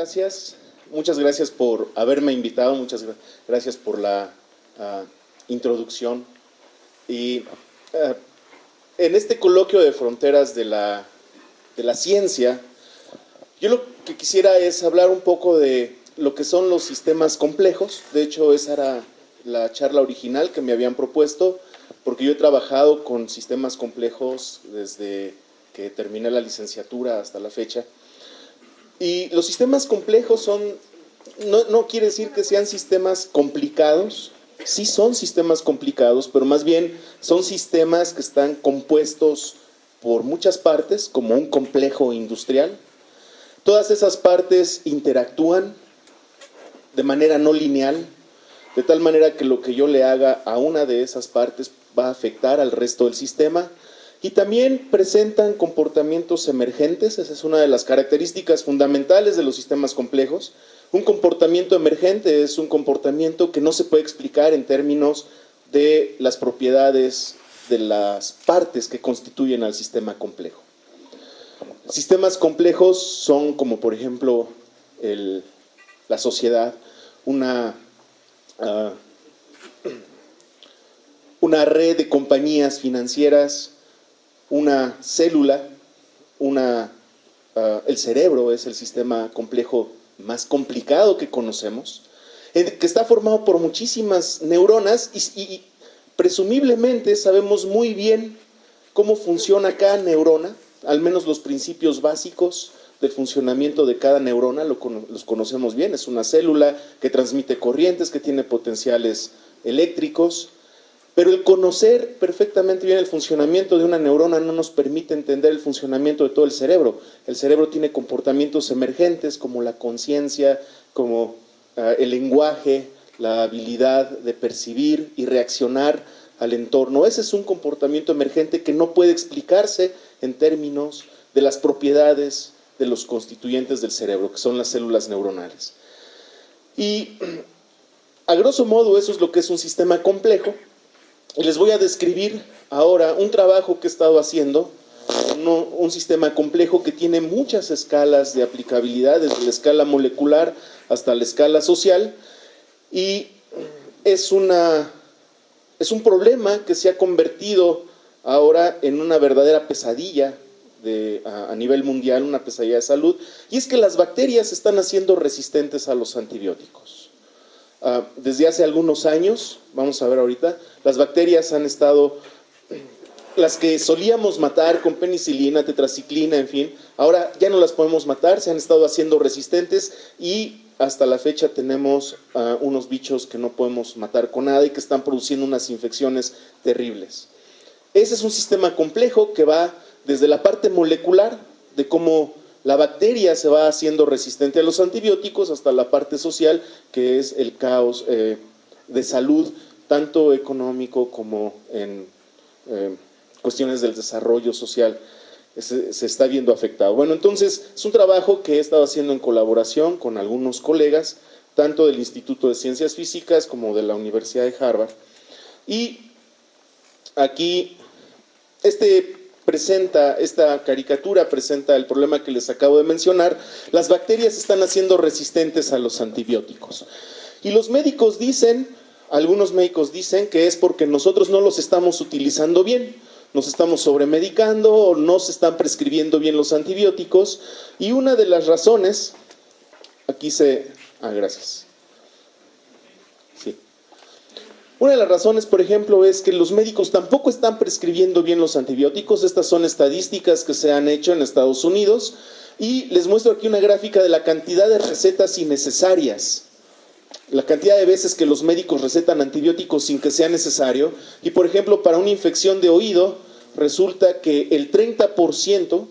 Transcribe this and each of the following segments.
gracias. Muchas gracias por haberme invitado, muchas gracias por la introducción. Y en este coloquio de fronteras de la ciencia, yo lo que quisiera es hablar un poco de lo que son los sistemas complejos. De hecho, esa era la charla original que me habían propuesto, porque yo he trabajado con sistemas complejos desde que terminé la licenciatura hasta la fecha. Y los sistemas complejos no quiere decir que sean sistemas complicados. Sí son sistemas complicados, pero más bien son sistemas que están compuestos por muchas partes, como un complejo industrial. Todas esas partes interactúan de manera no lineal, de tal manera que lo que yo le haga a una de esas partes va a afectar al resto del sistema. Y también presentan comportamientos emergentes. Esa es una de las características fundamentales de los sistemas complejos. Un comportamiento emergente es un comportamiento que no se puede explicar en términos de las propiedades de las partes que constituyen al sistema complejo. Sistemas complejos son como, por ejemplo, la sociedad, una red de compañías financieras, una célula, el cerebro es el sistema complejo más complicado que conocemos, que está formado por muchísimas neuronas y presumiblemente sabemos muy bien cómo funciona cada neurona, al menos los principios básicos del funcionamiento de cada neurona los conocemos bien. Es una célula que transmite corrientes, que tiene potenciales eléctricos. Pero el conocer perfectamente bien el funcionamiento de una neurona no nos permite entender el funcionamiento de todo el cerebro. El cerebro tiene comportamientos emergentes como la conciencia, como el lenguaje, la habilidad de percibir y reaccionar al entorno. Ese es un comportamiento emergente que no puede explicarse en términos de las propiedades de los constituyentes del cerebro, que son las células neuronales. Y a grosso modo eso es lo que es un sistema complejo. Y les voy a describir ahora un trabajo que he estado haciendo, un sistema complejo que tiene muchas escalas de aplicabilidad, desde la escala molecular hasta la escala social, y es un problema que se ha convertido ahora en una verdadera pesadilla a nivel mundial, una pesadilla de salud, y es que las bacterias se están haciendo resistentes a los antibióticos. Desde hace algunos años, vamos a ver ahorita, las bacterias han estado, las que solíamos matar con penicilina, tetraciclina, en fin, ahora ya no las podemos matar, se han estado haciendo resistentes y hasta la fecha tenemos unos bichos que no podemos matar con nada y que están produciendo unas infecciones terribles. Ese es un sistema complejo que va desde la parte molecular, de cómo la bacteria se va haciendo resistente a los antibióticos, hasta la parte social, que es el caos de salud, tanto económico como en cuestiones del desarrollo social, se está viendo afectado. Bueno, entonces es un trabajo que he estado haciendo en colaboración con algunos colegas, tanto del Instituto de Ciencias Físicas como de la Universidad de Harvard. Y aquí esta caricatura presenta el problema que les acabo de mencionar. Las bacterias están haciendo resistentes a los antibióticos. Y los médicos dicen, algunos médicos dicen que es porque nosotros no los estamos utilizando bien, nos estamos sobremedicando o no se están prescribiendo bien los antibióticos. Y una de las razones, gracias. Sí. Una de las razones, por ejemplo, es que los médicos tampoco están prescribiendo bien los antibióticos. Estas son estadísticas que se han hecho en Estados Unidos. Y les muestro aquí una gráfica de la cantidad de recetas innecesarias. La cantidad de veces que los médicos recetan antibióticos sin que sea necesario. Y, por ejemplo, para una infección de oído, resulta que el 30%,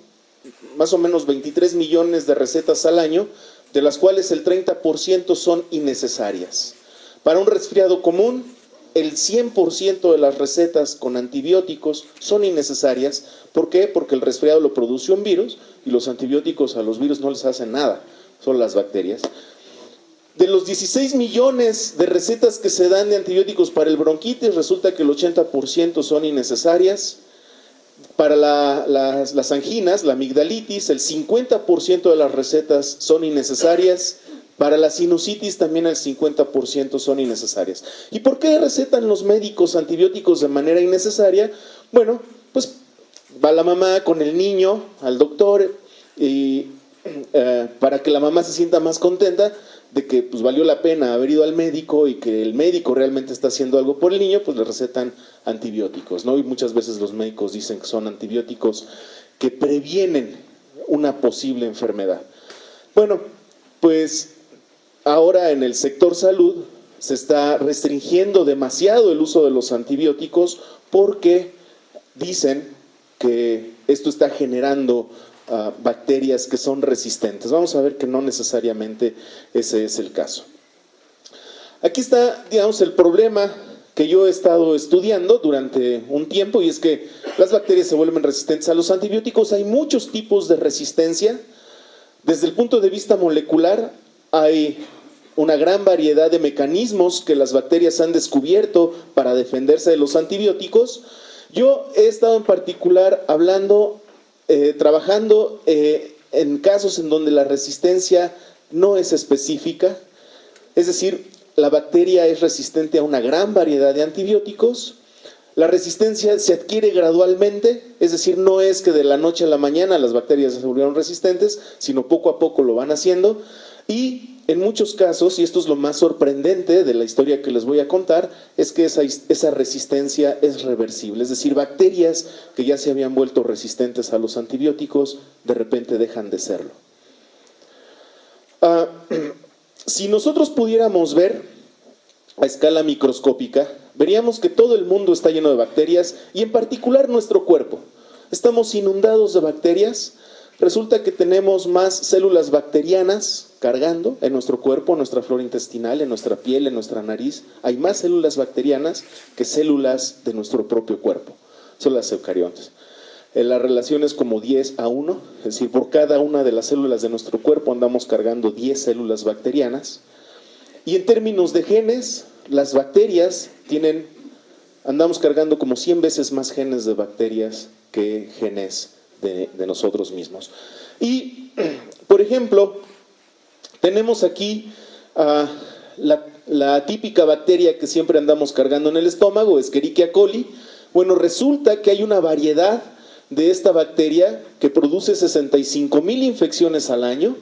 más o menos 23 millones de recetas al año, de las cuales el 30% son innecesarias. Para un resfriado común, el 100% de las recetas con antibióticos son innecesarias. ¿Por qué? Porque el resfriado lo produce un virus y los antibióticos a los virus no les hacen nada, son las bacterias. De los 16 millones de recetas que se dan de antibióticos para el bronquitis, resulta que el 80% son innecesarias. Para las anginas, la amigdalitis, el 50% de las recetas son innecesarias. Para la sinusitis también el 50% son innecesarias. ¿Y por qué recetan los médicos antibióticos de manera innecesaria? Bueno, pues va la mamá con el niño al doctor y para que la mamá se sienta más contenta de que pues valió la pena haber ido al médico y que el médico realmente está haciendo algo por el niño, pues le recetan antibióticos, ¿no? Y muchas veces los médicos dicen que son antibióticos que previenen una posible enfermedad. Bueno, pues ahora en el sector salud se está restringiendo demasiado el uso de los antibióticos porque dicen que esto está generando bacterias que son resistentes. Vamos a ver que no necesariamente ese es el caso. Aquí está, digamos, el problema que yo he estado estudiando durante un tiempo, y es que las bacterias se vuelven resistentes a los antibióticos. Hay muchos tipos de resistencia. Desde el punto de vista molecular, hay una gran variedad de mecanismos que las bacterias han descubierto para defenderse de los antibióticos. Yo he estado en particular trabajando en casos en donde la resistencia no es específica, es decir, la bacteria es resistente a una gran variedad de antibióticos. La resistencia se adquiere gradualmente, es decir, no es que de la noche a la mañana las bacterias se volvieron resistentes, sino poco a poco lo van haciendo. Y en muchos casos, y esto es lo más sorprendente de la historia que les voy a contar, es que esa resistencia es reversible. Es decir, bacterias que ya se habían vuelto resistentes a los antibióticos, de repente dejan de serlo. Si nosotros pudiéramos ver a escala microscópica, veríamos que todo el mundo está lleno de bacterias, y en particular nuestro cuerpo. Estamos inundados de bacterias. Resulta que tenemos más células bacterianas cargando en nuestro cuerpo, en nuestra flora intestinal, en nuestra piel, en nuestra nariz. Hay más células bacterianas que células de nuestro propio cuerpo. Son las eucariontes. La relación es como 10:1, es decir, por cada una de las células de nuestro cuerpo andamos cargando 10 células bacterianas. Y en términos de genes, las bacterias andamos cargando como 100 veces más genes de bacterias que genes de nosotros mismos. Y, por ejemplo, tenemos aquí la típica bacteria que siempre andamos cargando en el estómago, Escherichia coli. Bueno, resulta que hay una variedad de esta bacteria que produce 65,000 infecciones al año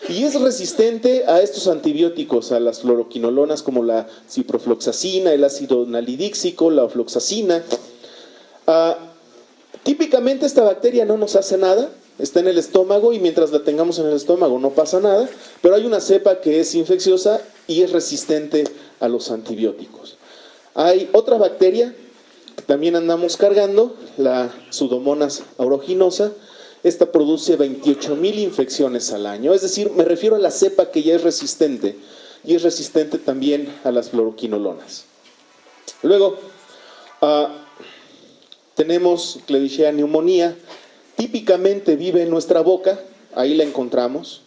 y es resistente a estos antibióticos, a las fluoroquinolonas como la ciprofloxacina, el ácido nalidíxico, la ofloxacina. Típicamente esta bacteria no nos hace nada, está en el estómago y mientras la tengamos en el estómago no pasa nada, pero hay una cepa que es infecciosa y es resistente a los antibióticos. Hay otra bacteria que también andamos cargando, la Pseudomonas aeruginosa. Esta produce 28,000 infecciones al año, es decir, me refiero a la cepa que ya es resistente y es resistente también a las fluoroquinolonas. Luego, tenemos Klebsiella pneumoniae, típicamente vive en nuestra boca, ahí la encontramos,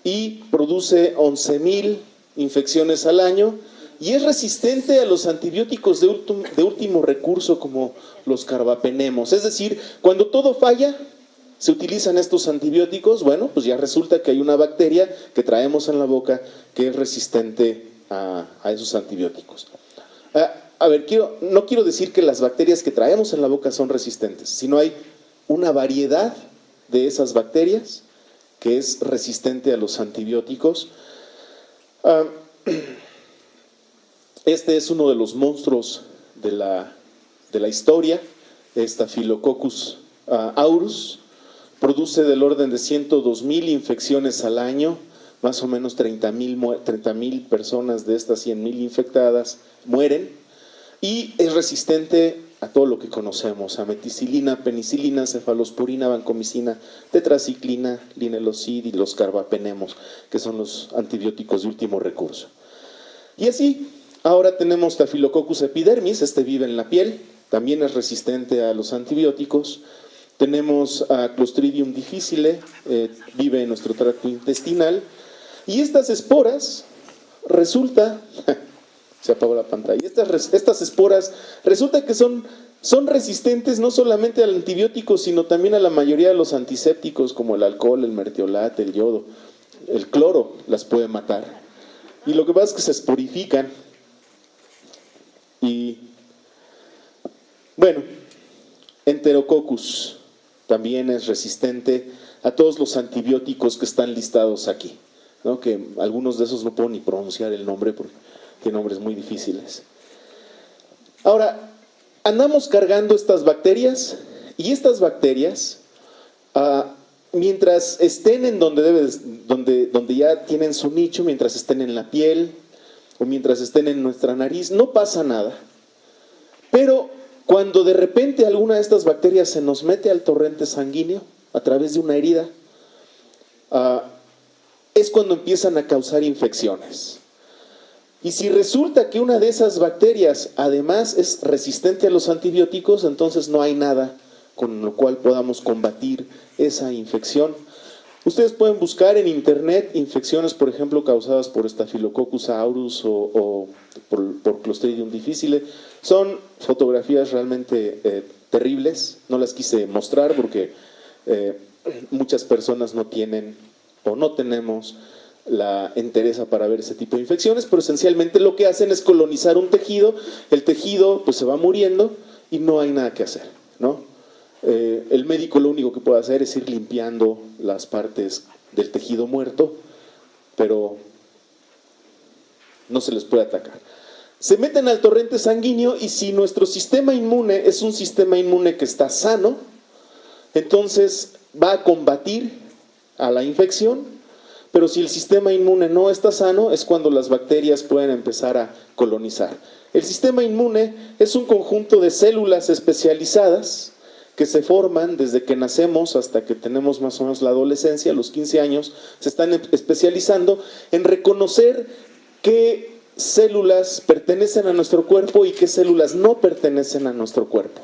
y produce 11,000 infecciones al año y es resistente a los antibióticos de último recurso como los carbapenemos. Es decir, cuando todo falla, se utilizan estos antibióticos, bueno, pues ya resulta que hay una bacteria que traemos en la boca que es resistente a esos antibióticos. A ver, no quiero decir que las bacterias que traemos en la boca son resistentes, sino hay una variedad de esas bacterias que es resistente a los antibióticos. Este es uno de los monstruos de la historia, Staphylococcus aureus. Produce del orden de 102,000 infecciones al año, más o menos 30,000 personas de estas 100,000 infectadas mueren. Y es resistente a todo lo que conocemos, a meticilina, penicilina, cefalosporina, vancomicina, tetraciclina, linelocid y los carbapenemos, que son los antibióticos de último recurso. Y así, ahora tenemos Staphylococcus epidermis, este vive en la piel, también es resistente a los antibióticos. Tenemos a Clostridium difficile, vive en nuestro tracto intestinal. Y estas esporas resulta Se apagó la pantalla. Estas esporas resulta que son resistentes no solamente al antibiótico, sino también a la mayoría de los antisépticos, como el alcohol, el mertiolate, el yodo. El cloro las puede matar. Y lo que pasa es que se esporifican. Y bueno, Enterococcus también es resistente a todos los antibióticos que están listados aquí, ¿no? Que algunos de esos no puedo ni pronunciar el nombre porque tienen nombres muy difíciles. Ahora, andamos cargando estas bacterias y estas bacterias, mientras estén en donde ya tienen su nicho, mientras estén en la piel o mientras estén en nuestra nariz, no pasa nada. Pero cuando de repente alguna de estas bacterias se nos mete al torrente sanguíneo a través de una herida, es cuando empiezan a causar infecciones. Y si resulta que una de esas bacterias además es resistente a los antibióticos, entonces no hay nada con lo cual podamos combatir esa infección. Ustedes pueden buscar en internet infecciones, por ejemplo, causadas por Staphylococcus aureus o por Clostridium difficile. Son fotografías realmente terribles, no las quise mostrar porque muchas personas no tienen o no tenemos la entereza para ver ese tipo de infecciones, pero esencialmente lo que hacen es colonizar un tejido, el tejido pues se va muriendo y no hay nada que hacer, ¿no? El médico lo único que puede hacer es ir limpiando las partes del tejido muerto, pero no se les puede atacar. Se meten al torrente sanguíneo y si nuestro sistema inmune es un sistema inmune que está sano, entonces va a combatir a la infección. Pero si el sistema inmune no está sano, es cuando las bacterias pueden empezar a colonizar. El sistema inmune es un conjunto de células especializadas que se forman desde que nacemos hasta que tenemos más o menos la adolescencia, a los 15 años, se están especializando en reconocer qué células pertenecen a nuestro cuerpo y qué células no pertenecen a nuestro cuerpo.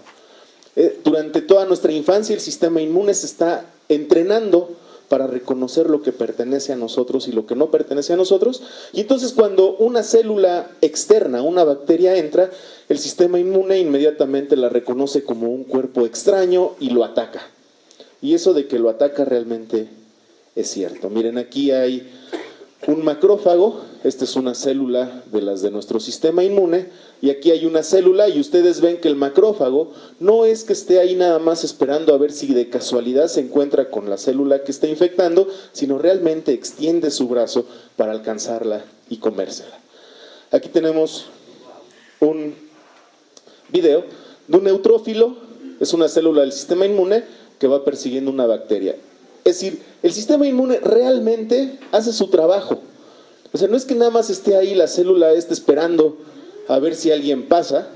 Durante toda nuestra infancia el sistema inmune se está entrenando para reconocer lo que pertenece a nosotros y lo que no pertenece a nosotros. Y entonces cuando una célula externa, una bacteria entra, el sistema inmune inmediatamente la reconoce como un cuerpo extraño y lo ataca. Y eso de que lo ataca realmente es cierto. Miren, aquí hay un macrófago, esta es una célula de las de nuestro sistema inmune, y aquí hay una célula y ustedes ven que el macrófago no es que esté ahí nada más esperando a ver si de casualidad se encuentra con la célula que está infectando, sino realmente extiende su brazo para alcanzarla y comérsela. Aquí tenemos un video de un neutrófilo, es una célula del sistema inmune que va persiguiendo una bacteria. Es decir, el sistema inmune realmente hace su trabajo. O sea, no es que nada más esté ahí la célula esperando a ver si alguien pasa,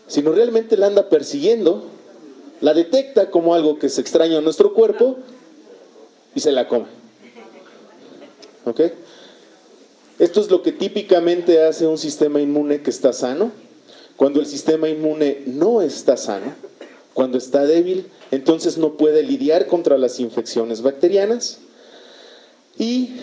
sino realmente la anda persiguiendo, la detecta como algo que es extraño a nuestro cuerpo y se la come. ¿Ok? Esto es lo que típicamente hace un sistema inmune que está sano. Cuando el sistema inmune no está sano, cuando está débil, entonces no puede lidiar contra las infecciones bacterianas y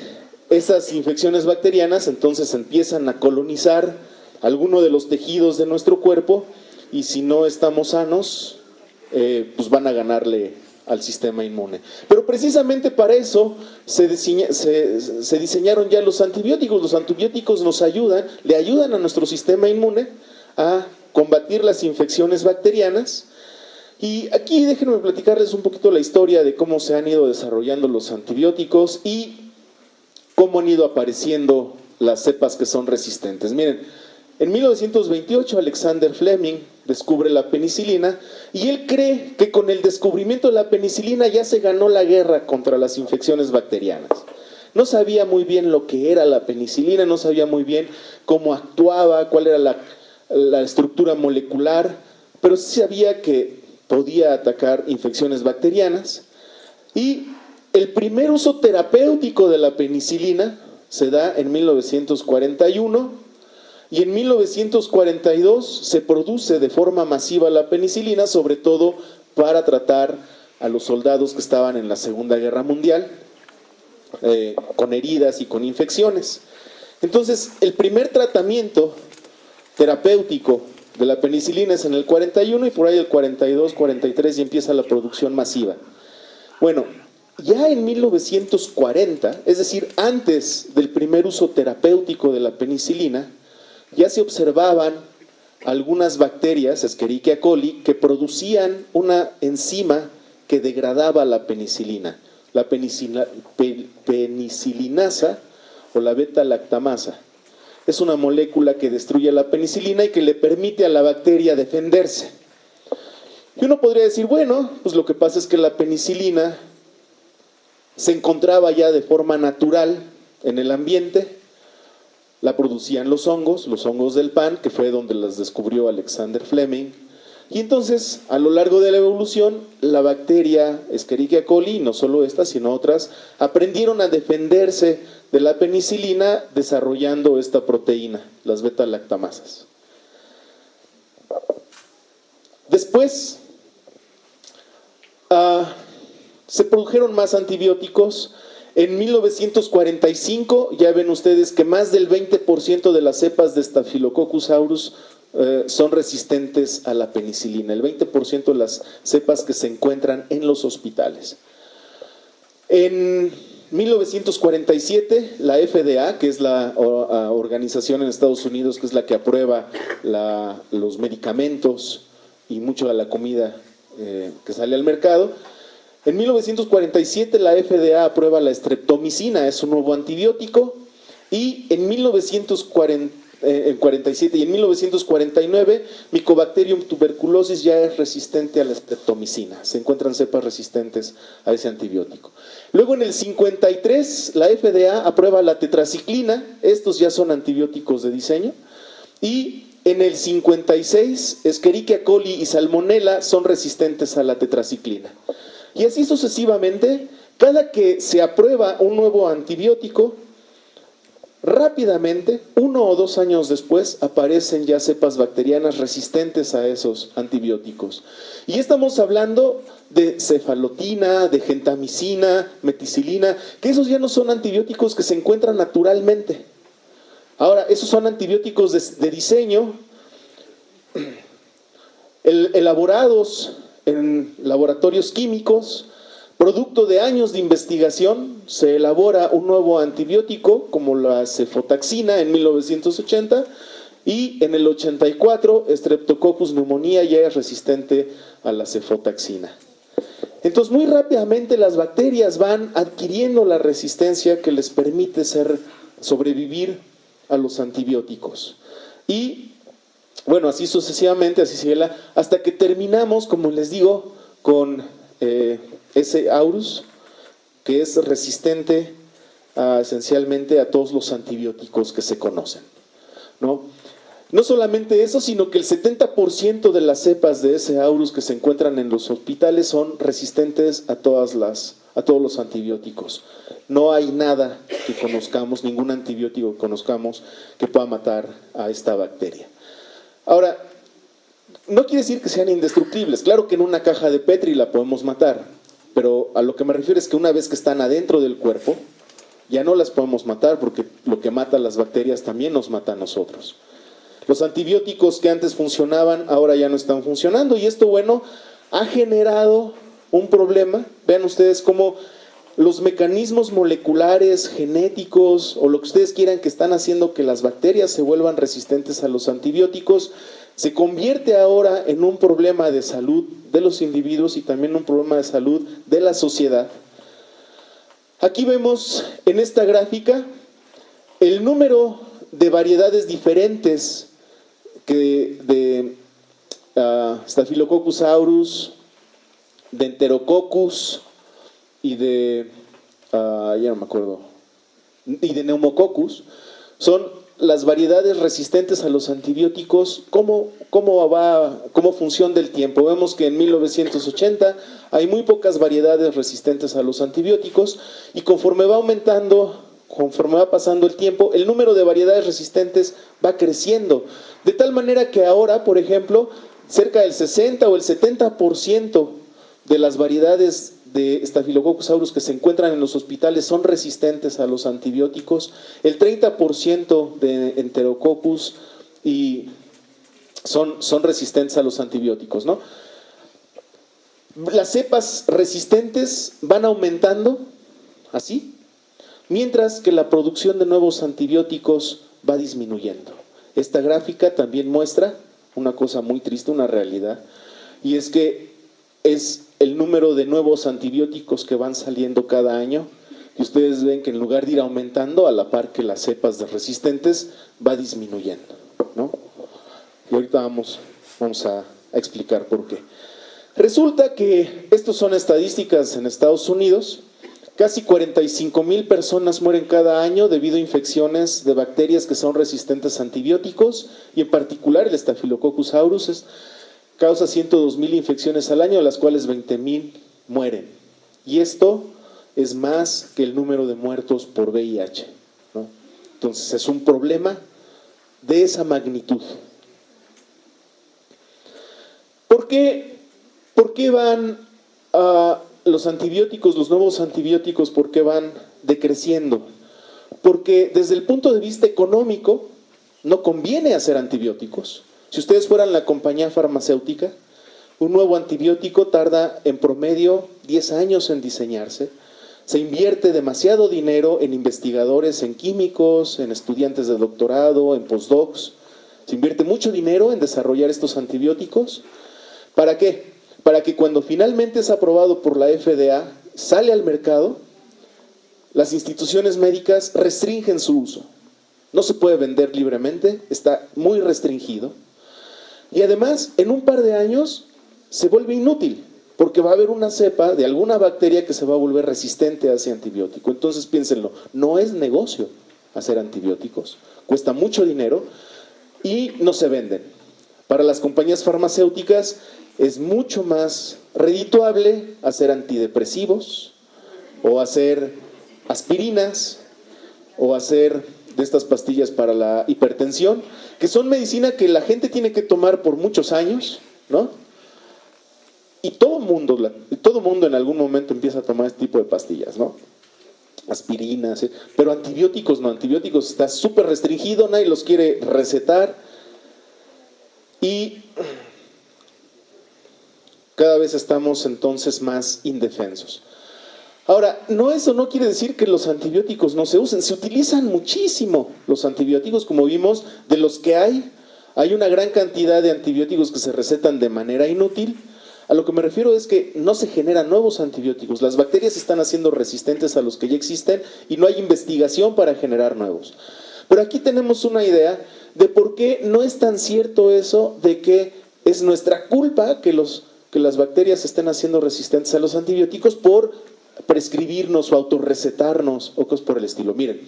esas infecciones bacterianas entonces empiezan a colonizar alguno de los tejidos de nuestro cuerpo y si no estamos sanos, pues van a ganarle al sistema inmune. Pero precisamente para eso se diseñaron ya los antibióticos. Los antibióticos nos ayudan, le ayudan a nuestro sistema inmune a combatir las infecciones bacterianas. Y aquí déjenme platicarles un poquito la historia de cómo se han ido desarrollando los antibióticos y cómo han ido apareciendo las cepas que son resistentes. Miren, en 1928 Alexander Fleming descubre la penicilina y él cree que con el descubrimiento de la penicilina ya se ganó la guerra contra las infecciones bacterianas. No sabía muy bien lo que era la penicilina, no sabía muy bien cómo actuaba, cuál era la estructura molecular, pero sí sabía que podía atacar infecciones bacterianas. Y el primer uso terapéutico de la penicilina se da en 1941 y en 1942 se produce de forma masiva la penicilina, sobre todo para tratar a los soldados que estaban en la Segunda Guerra Mundial con heridas y con infecciones. Entonces, el primer tratamiento terapéutico de la penicilina es en el 41 y por ahí el 42, 43 ya empieza la producción masiva. Bueno, ya en 1940, es decir, antes del primer uso terapéutico de la penicilina, ya se observaban algunas bacterias, Escherichia coli, que producían una enzima que degradaba la penicilina, la penicilinasa o la beta-lactamasa. Es una molécula que destruye la penicilina y que le permite a la bacteria defenderse. Y uno podría decir, bueno, pues lo que pasa es que la penicilina se encontraba ya de forma natural en el ambiente, la producían los hongos del pan, que fue donde las descubrió Alexander Fleming. Y entonces, a lo largo de la evolución, la bacteria Escherichia coli, no solo esta, sino otras, aprendieron a defenderse de la penicilina desarrollando esta proteína, las beta-lactamasas. Después, se produjeron más antibióticos. En 1945 ya ven ustedes que más del 20% de las cepas de Staphylococcus aureus son resistentes a la penicilina, el 20% de las cepas que se encuentran en los hospitales. En 1947, la FDA, que es la organización en Estados Unidos que es la que aprueba los medicamentos y mucho de la comida que sale al mercado, en 1947 la FDA aprueba la streptomicina, es un nuevo antibiótico, y en 1947 y en 1949 Mycobacterium tuberculosis ya es resistente a la streptomicina, se encuentran cepas resistentes a ese antibiótico. Luego en el 53 la FDA aprueba la tetraciclina, estos ya son antibióticos de diseño, y en el 56 Escherichia coli y Salmonella son resistentes a la tetraciclina. Y así sucesivamente, cada que se aprueba un nuevo antibiótico, rápidamente, 1 o 2 años después, aparecen ya cepas bacterianas resistentes a esos antibióticos. Y estamos hablando de cefalotina, de gentamicina, meticilina, que esos ya no son antibióticos que se encuentran naturalmente. Ahora, esos son antibióticos de diseño, elaborados en laboratorios químicos, producto de años de investigación, se elabora un nuevo antibiótico como la cefotaxina en 1980 y en el 84 Streptococcus pneumoniae ya es resistente a la cefotaxina. Entonces muy rápidamente las bacterias van adquiriendo la resistencia que les permite sobrevivir a los antibióticos. Y bueno, así sucesivamente, así sigue hasta que terminamos, como les digo, con S. aureus, que es resistente esencialmente a todos los antibióticos que se conocen, ¿no? No solamente eso, sino que el 70% de las cepas de S. aureus que se encuentran en los hospitales son resistentes a todos los antibióticos. No hay nada que conozcamos, ningún antibiótico que conozcamos que pueda matar a esta bacteria. Ahora, no quiere decir que sean indestructibles. Claro que en una caja de Petri la podemos matar, pero a lo que me refiero es que una vez que están adentro del cuerpo, ya no las podemos matar porque lo que mata a las bacterias también nos mata a nosotros. Los antibióticos que antes funcionaban, ahora ya no están funcionando y esto, bueno, ha generado un problema. Vean ustedes cómo los mecanismos moleculares, genéticos o lo que ustedes quieran que están haciendo que las bacterias se vuelvan resistentes a los antibióticos, se convierte ahora en un problema de salud de los individuos y también un problema de salud de la sociedad. Aquí vemos en esta gráfica el número de variedades diferentes de Staphylococcus aureus, de Enterococcus y de, ya no me acuerdo, y de Pneumococcus, son las variedades resistentes a los antibióticos, como función del tiempo. Vemos que en 1980 hay muy pocas variedades resistentes a los antibióticos y conforme va aumentando, conforme va pasando el tiempo, el número de variedades resistentes va creciendo. De tal manera que ahora, por ejemplo, cerca del 60 o el 70% de las variedades de Staphylococcus aureus que se encuentran en los hospitales son resistentes a los antibióticos, el 30% de Enterococcus y son resistentes a los antibióticos, ¿no? Las cepas resistentes van aumentando, así, mientras que la producción de nuevos antibióticos va disminuyendo. Esta gráfica también muestra una cosa muy triste, una realidad, y es que es el número de nuevos antibióticos que van saliendo cada año, y ustedes ven que en lugar de ir aumentando, a la par que las cepas de resistentes, va disminuyendo, ¿no? Y ahorita vamos a explicar por qué. Resulta que estos son estadísticas en Estados Unidos. Casi 45,000 personas mueren cada año debido a infecciones de bacterias que son resistentes a antibióticos, y en particular el Staphylococcus aureus causa 102,000 infecciones al año, de las cuales 20,000 mueren. Y esto es más que el número de muertos por VIH, ¿no? Entonces es un problema de esa magnitud. ¿Por qué van los antibióticos, los nuevos antibióticos, por qué van decreciendo? Porque desde el punto de vista económico no conviene hacer antibióticos. Si ustedes fueran la compañía farmacéutica, un nuevo antibiótico tarda en promedio 10 años en diseñarse. Se invierte demasiado dinero en investigadores, en químicos, en estudiantes de doctorado, en postdocs. Se invierte mucho dinero en desarrollar estos antibióticos. ¿Para qué? Para que cuando finalmente es aprobado por la FDA, sale al mercado, las instituciones médicas restringen su uso. No se puede vender libremente, está muy restringido. Y además, en un par de años, se vuelve inútil, porque va a haber una cepa de alguna bacteria que se va a volver resistente a ese antibiótico. Entonces piénsenlo, no es negocio hacer antibióticos, cuesta mucho dinero y no se venden. Para las compañías farmacéuticas es mucho más redituable hacer antidepresivos o hacer aspirinas o hacer de estas pastillas para la hipertensión, que son medicina que la gente tiene que tomar por muchos años, ¿no? Y todo mundo en algún momento empieza a tomar este tipo de pastillas, ¿no? Aspirinas, pero antibióticos no, antibióticos está súper restringido, nadie los quiere recetar y cada vez estamos entonces más indefensos. Ahora, eso no quiere decir que los antibióticos no se usen, se utilizan muchísimo los antibióticos, como vimos, de los que hay una gran cantidad de antibióticos que se recetan de manera inútil. A lo que me refiero es que no se generan nuevos antibióticos, las bacterias están haciendo resistentes a los que ya existen y no hay investigación para generar nuevos. Pero aquí tenemos una idea de por qué no es tan cierto eso de que es nuestra culpa que las bacterias estén haciendo resistentes a los antibióticos por prescribirnos o autorrecetarnos o cosas por el estilo. Miren,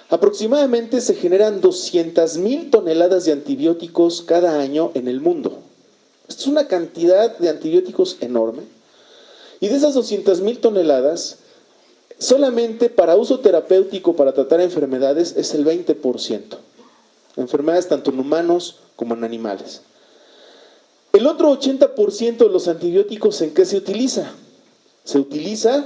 aproximadamente se generan 200,000 toneladas de antibióticos cada año en el mundo. Esto es una cantidad de antibióticos enorme. Y de esas 200,000 toneladas, solamente para uso terapéutico, para tratar enfermedades, es el 20%. Enfermedades tanto en humanos como en animales. El otro 80% de los antibióticos, ¿en qué se utiliza? Se utiliza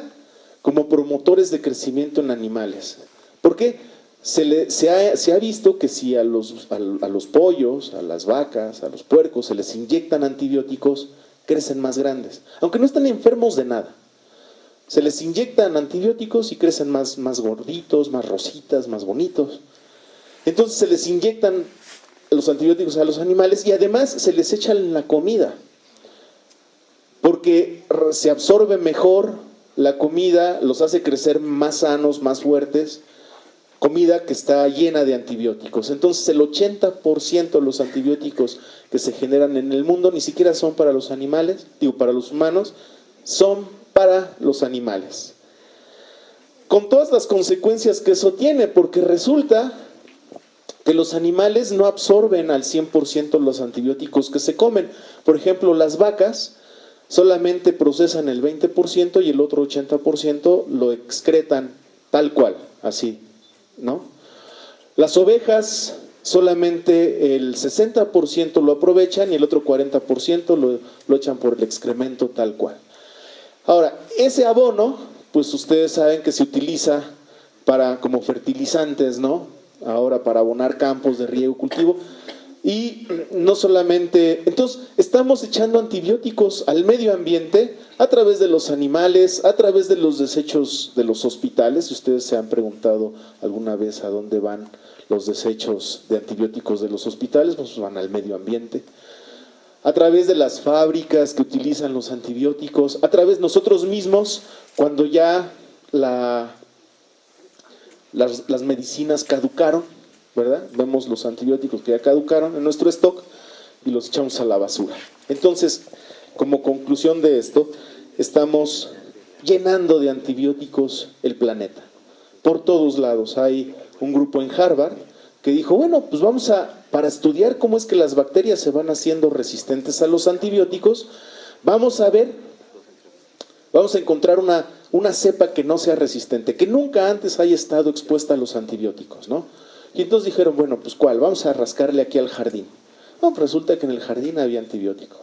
como promotores de crecimiento en animales. ¿Por qué? Se ha visto que si a los pollos, a las vacas, a los puercos se les inyectan antibióticos, crecen más grandes. Aunque no están enfermos de nada. Se les inyectan antibióticos y crecen más gorditos, más rositas, más bonitos. Entonces se les inyectan los antibióticos a los animales y además se les echan en la comida. Porque se absorbe mejor la comida, los hace crecer más sanos, más fuertes. Comida que está llena de antibióticos. Entonces el 80% de los antibióticos que se generan en el mundo ni siquiera son para los animales, para los humanos, son para los animales. Con todas las consecuencias que eso tiene, porque resulta que los animales no absorben al 100% los antibióticos que se comen. Por ejemplo, las vacas solamente procesan el 20% y el otro 80% lo excretan tal cual, así, ¿no? Las ovejas solamente el 60% lo aprovechan y el otro 40% lo echan por el excremento tal cual. Ahora, ese abono, pues ustedes saben que se utiliza como fertilizantes, ¿no? Ahora para abonar campos de riego, cultivo. Y no solamente, entonces estamos echando antibióticos al medio ambiente a través de los animales, a través de los desechos de los hospitales. Si ustedes se han preguntado alguna vez a dónde van los desechos de antibióticos de los hospitales, pues van al medio ambiente. A través de las fábricas que utilizan los antibióticos, a través de nosotros mismos, cuando ya las medicinas caducaron, ¿verdad? Vemos los antibióticos que ya caducaron en nuestro stock y los echamos a la basura. Entonces, como conclusión de esto, estamos llenando de antibióticos el planeta. Por todos lados. Hay un grupo en Harvard que dijo, bueno, pues para estudiar cómo es que las bacterias se van haciendo resistentes a los antibióticos, vamos a encontrar una cepa que no sea resistente, que nunca antes haya estado expuesta a los antibióticos, ¿no? Y entonces dijeron, bueno, pues ¿cuál? Vamos a rascarle aquí al jardín. No, pues resulta que en el jardín había antibióticos.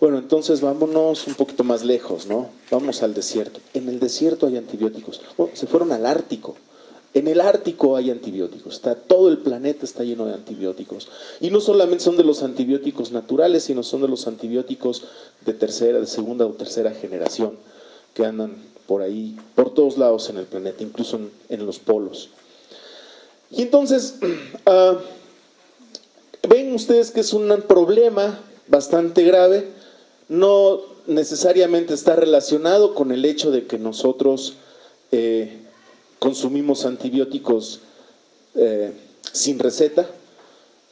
Bueno, entonces vámonos un poquito más lejos, ¿no? Vamos al desierto. En el desierto hay antibióticos. Bueno, se fueron al Ártico. En el Ártico hay antibióticos. Todo el planeta está lleno de antibióticos. Y no solamente son de los antibióticos naturales, sino son de los antibióticos de tercera, de segunda o tercera generación, que andan por ahí, por todos lados en el planeta, incluso en los polos. Y entonces, ven ustedes que es un problema bastante grave, no necesariamente está relacionado con el hecho de que nosotros consumimos antibióticos sin receta.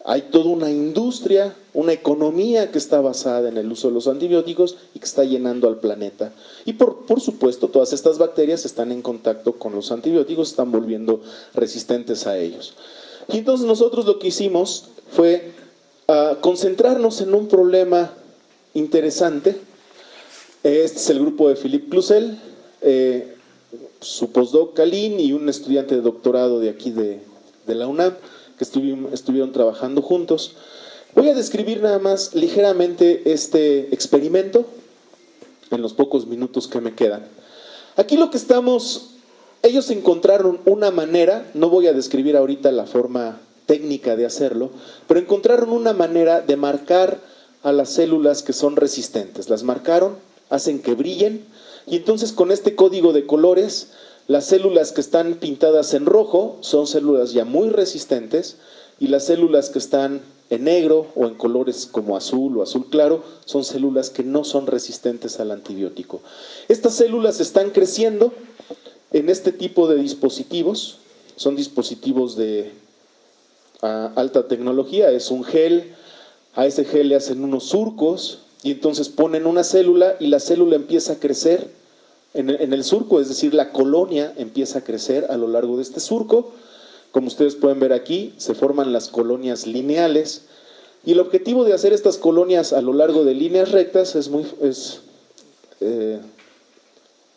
Hay toda una industria, una economía que está basada en el uso de los antibióticos y que está llenando al planeta. Y por supuesto, todas estas bacterias están en contacto con los antibióticos, están volviendo resistentes a ellos. Y entonces nosotros lo que hicimos fue concentrarnos en un problema interesante. Este es el grupo de Philippe Cluzel, su postdoc Kalin y un estudiante de doctorado de aquí de la UNAM, que estuvieron trabajando juntos. Voy a describir nada más ligeramente este experimento en los pocos minutos que me quedan. Aquí ellos encontraron una manera, no voy a describir ahorita la forma técnica de hacerlo, pero encontraron una manera de marcar a las células que son resistentes. Las marcaron, hacen que brillen, y entonces con este código de colores, las células que están pintadas en rojo son células ya muy resistentes, y las células que están en negro o en colores como azul o azul claro son células que no son resistentes al antibiótico. Estas células están creciendo en este tipo de dispositivos, son dispositivos de alta tecnología, es un gel, a ese gel le hacen unos surcos y entonces ponen una célula y la célula empieza a crecer en el surco, es decir, la colonia empieza a crecer a lo largo de este surco. Como ustedes pueden ver aquí, se forman las colonias lineales y el objetivo de hacer estas colonias a lo largo de líneas rectas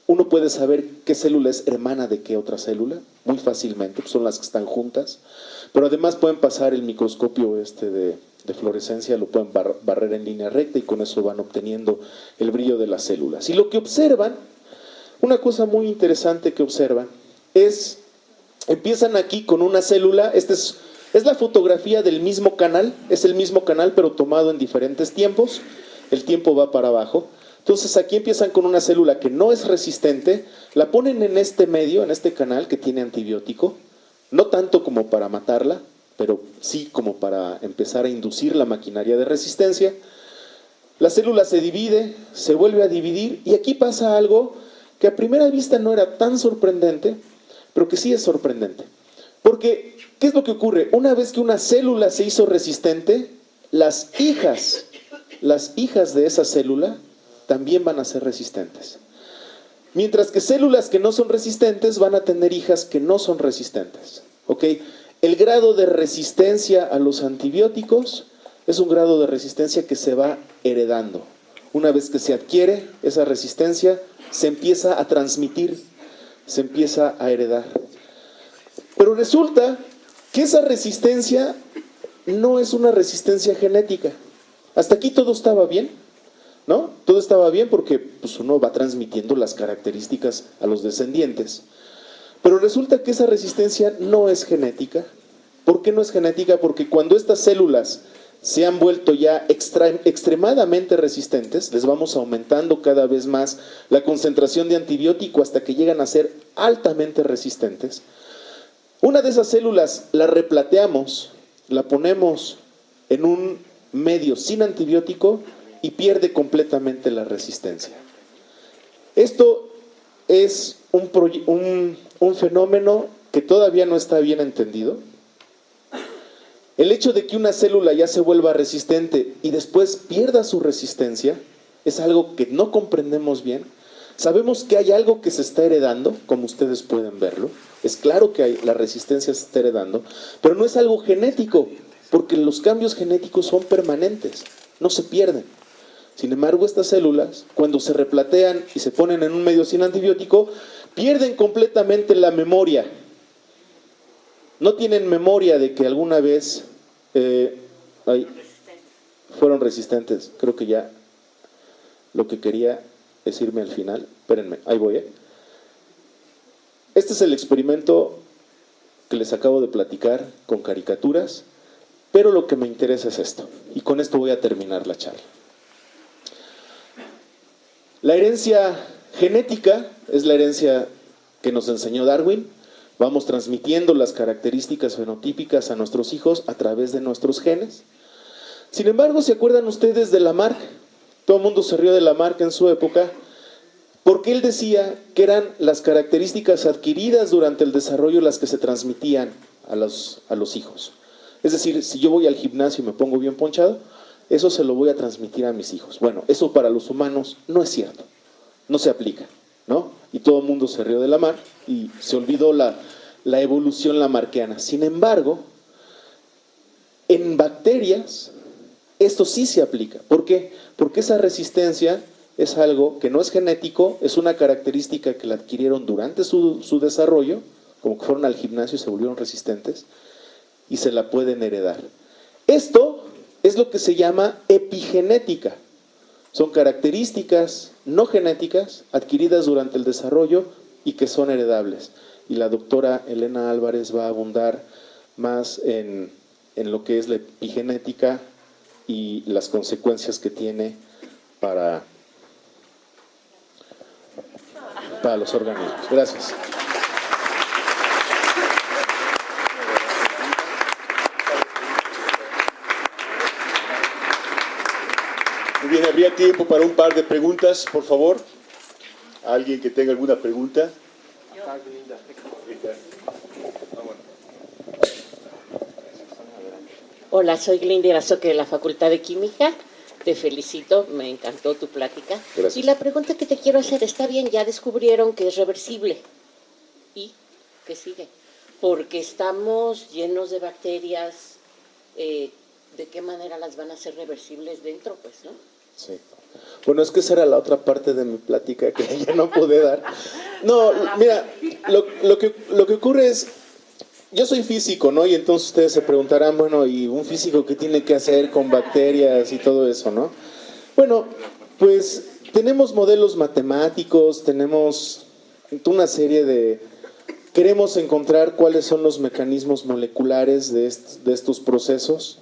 uno puede saber qué célula es hermana de qué otra célula, muy fácilmente, son las que están juntas, pero además pueden pasar el microscopio de fluorescencia, lo pueden barrer en línea recta y con eso van obteniendo el brillo de las células. Y lo que observan, una cosa muy interesante que observan, empiezan aquí con una célula, esta es la fotografía del mismo canal, es el mismo canal pero tomado en diferentes tiempos, el tiempo va para abajo. Entonces aquí empiezan con una célula que no es resistente, la ponen en este medio, en este canal que tiene antibiótico, no tanto como para matarla, pero sí como para empezar a inducir la maquinaria de resistencia. La célula se divide, se vuelve a dividir y aquí pasa algo que a primera vista no era tan sorprendente, pero que sí es sorprendente. Porque, ¿qué es lo que ocurre? Una vez que una célula se hizo resistente, las hijas de esa célula también van a ser resistentes. Mientras que células que no son resistentes van a tener hijas que no son resistentes. ¿Ok? El grado de resistencia a los antibióticos es un grado de resistencia que se va heredando. Una vez que se adquiere esa resistencia, se empieza a transmitir, se empieza a heredar. Pero resulta que esa resistencia no es una resistencia genética. Hasta aquí todo estaba bien, ¿no? Todo estaba bien porque pues, uno va transmitiendo las características a los descendientes. Pero resulta que esa resistencia no es genética. ¿Por qué no es genética? Porque cuando estas células se han vuelto ya extremadamente resistentes, les vamos aumentando cada vez más la concentración de antibiótico hasta que llegan a ser altamente resistentes. Una de esas células la replateamos, la ponemos en un medio sin antibiótico y pierde completamente la resistencia. Esto es un fenómeno que todavía no está bien entendido. El hecho de que una célula ya se vuelva resistente y después pierda su resistencia es algo que no comprendemos bien. Sabemos que hay algo que se está heredando, como ustedes pueden verlo. Es claro que la resistencia se está heredando, pero no es algo genético, porque los cambios genéticos son permanentes, no se pierden. Sin embargo, estas células, cuando se replatean y se ponen en un medio sin antibiótico, pierden completamente la memoria. No tienen memoria de que alguna vez fueron resistentes. Creo que ya lo que quería es irme al final. Espérenme, ahí voy. Este es el experimento que les acabo de platicar con caricaturas, pero lo que me interesa es esto. Y con esto voy a terminar la charla. La herencia genética es la herencia que nos enseñó Darwin. Vamos transmitiendo las características fenotípicas a nuestros hijos a través de nuestros genes. Sin embargo, ¿se acuerdan ustedes de Lamarck? Todo el mundo se rió de Lamarck en su época, porque él decía que eran las características adquiridas durante el desarrollo las que se transmitían a los hijos. Es decir, si yo voy al gimnasio y me pongo bien ponchado, eso se lo voy a transmitir a mis hijos. Bueno, eso para los humanos no es cierto, no se aplica, ¿no? Y todo el mundo se rió de Lamarck y se olvidó la evolución lamarckiana. Sin embargo, en bacterias esto sí se aplica. ¿Por qué? Porque esa resistencia es algo que no es genético, es una característica que la adquirieron durante su desarrollo, como que fueron al gimnasio y se volvieron resistentes, y se la pueden heredar. Esto es lo que se llama epigenética. Son características no genéticas adquiridas durante el desarrollo y que son heredables. Y la doctora Elena Álvarez va a abundar más en lo que es la epigenética y las consecuencias que tiene para los organismos. Gracias. Muy bien, habría tiempo para un par de preguntas, por favor. ¿Alguien que tenga alguna pregunta? Hola, soy Glinda Irazoque de la Facultad de Química. Te felicito, me encantó tu plática. Gracias. Y la pregunta que te quiero hacer, está bien, ya descubrieron que es reversible. ¿Y qué sigue? Porque estamos llenos de bacterias, ¿de qué manera las van a hacer reversibles dentro? Pues, ¿no? Sí. Bueno, es que esa era la otra parte de mi plática que ya no pude dar. No, mira, lo que ocurre es, yo soy físico, ¿no? Y entonces ustedes se preguntarán, bueno, ¿y un físico qué tiene que hacer con bacterias y todo eso, no? Bueno, pues tenemos modelos matemáticos, tenemos una serie de... Queremos encontrar cuáles son los mecanismos moleculares de estos procesos.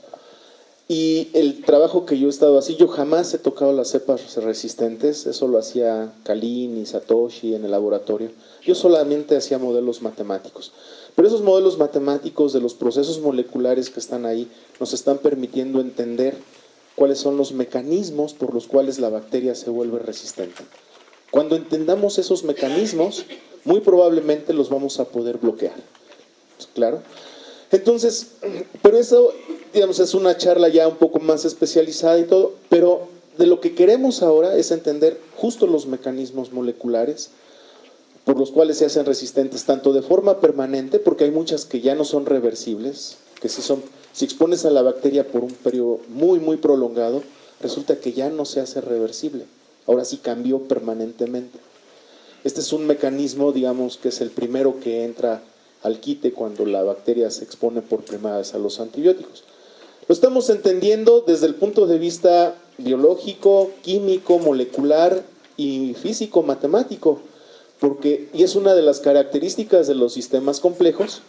Y el trabajo que yo he estado así, yo jamás he tocado las cepas resistentes, eso lo hacía Kalin y Satoshi en el laboratorio. Yo solamente hacía modelos matemáticos. Pero esos modelos matemáticos de los procesos moleculares que están ahí nos están permitiendo entender cuáles son los mecanismos por los cuales la bacteria se vuelve resistente. Cuando entendamos esos mecanismos, muy probablemente los vamos a poder bloquear. ¿Claro? Entonces, pero eso, digamos, es una charla ya un poco más especializada y todo, pero de lo que queremos ahora es entender justo los mecanismos moleculares por los cuales se hacen resistentes tanto de forma permanente, porque hay muchas que ya no son reversibles, que si expones a la bacteria por un periodo muy, muy prolongado, resulta que ya no se hace reversible, ahora sí cambió permanentemente. Este es un mecanismo, digamos, que es el primero que entra al quite cuando la bacteria se expone por primera vez a los antibióticos. Lo estamos entendiendo desde el punto de vista biológico, químico, molecular y físico-matemático, y es una de las características de los sistemas complejos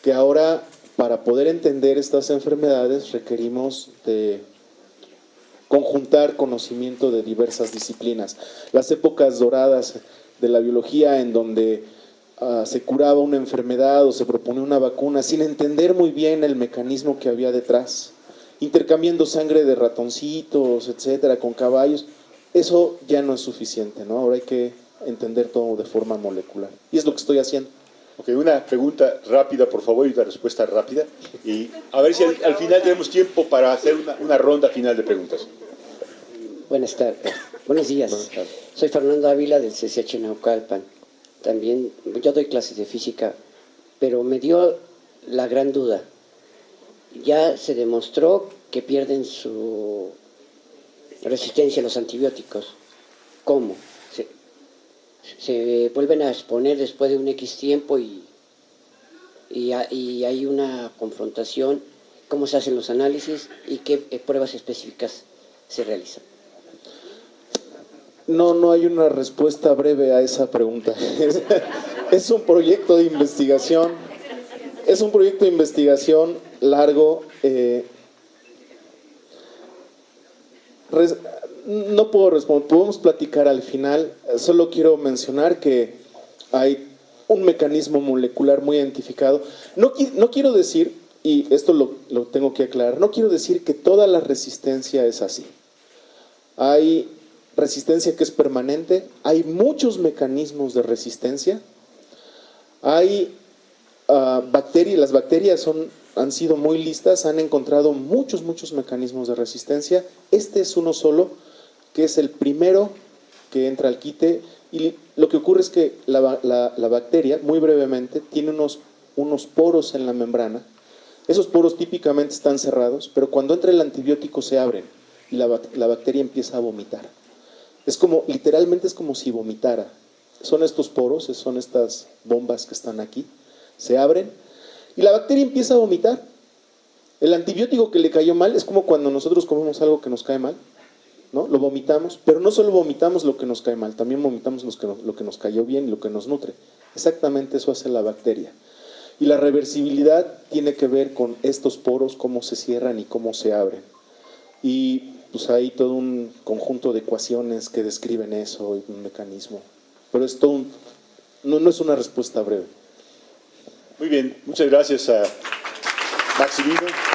que ahora para poder entender estas enfermedades requerimos de conjuntar conocimiento de diversas disciplinas. Las épocas doradas de la biología en donde se curaba una enfermedad o se proponía una vacuna sin entender muy bien el mecanismo que había detrás, intercambiando sangre de ratoncitos, etcétera, con caballos, eso ya no es suficiente, ¿no? Ahora hay que entender todo de forma molecular. Y es lo que estoy haciendo. Ok, una pregunta rápida, por favor, y una respuesta rápida. Y a ver si al final tenemos tiempo para hacer una ronda final de preguntas. Buenas tardes. Buenos días. Buenas tardes. Soy Fernando Ávila del CCH Naucalpan. También, yo doy clases de física, pero me dio la gran duda. Ya se demostró que pierden su resistencia a los antibióticos. ¿Cómo? Se vuelven a exponer después de un X tiempo y hay una confrontación. ¿Cómo se hacen los análisis y qué pruebas específicas se realizan? No hay una respuesta breve a esa pregunta. Es un proyecto de investigación. Es un proyecto de investigación largo. No puedo responder, podemos platicar al final. Solo quiero mencionar que hay un mecanismo molecular muy identificado. No quiero decir, y esto lo tengo que aclarar, no quiero decir que toda la resistencia es así. Hay resistencia que es permanente, hay muchos mecanismos de resistencia, hay bacterias, las bacterias han sido muy listas, han encontrado muchos mecanismos de resistencia. Este es uno solo, que es el primero que entra al quite, y lo que ocurre es que la bacteria, muy brevemente, tiene unos poros en la membrana. Esos poros típicamente están cerrados, pero cuando entra el antibiótico se abren y la bacteria empieza a vomitar. Literalmente es como si vomitara. Son estos poros, son estas bombas que están aquí, se abren y la bacteria empieza a vomitar. El antibiótico que le cayó mal es como cuando nosotros comemos algo que nos cae mal, ¿no? Lo vomitamos, pero no solo vomitamos lo que nos cae mal, también vomitamos lo que nos cayó bien y lo que nos nutre. Exactamente eso hace la bacteria. Y la reversibilidad tiene que ver con estos poros, cómo se cierran y cómo se abren. Y pues hay todo un conjunto de ecuaciones que describen eso y un mecanismo. Pero es todo no es una respuesta breve. Muy bien, muchas gracias a Maximino.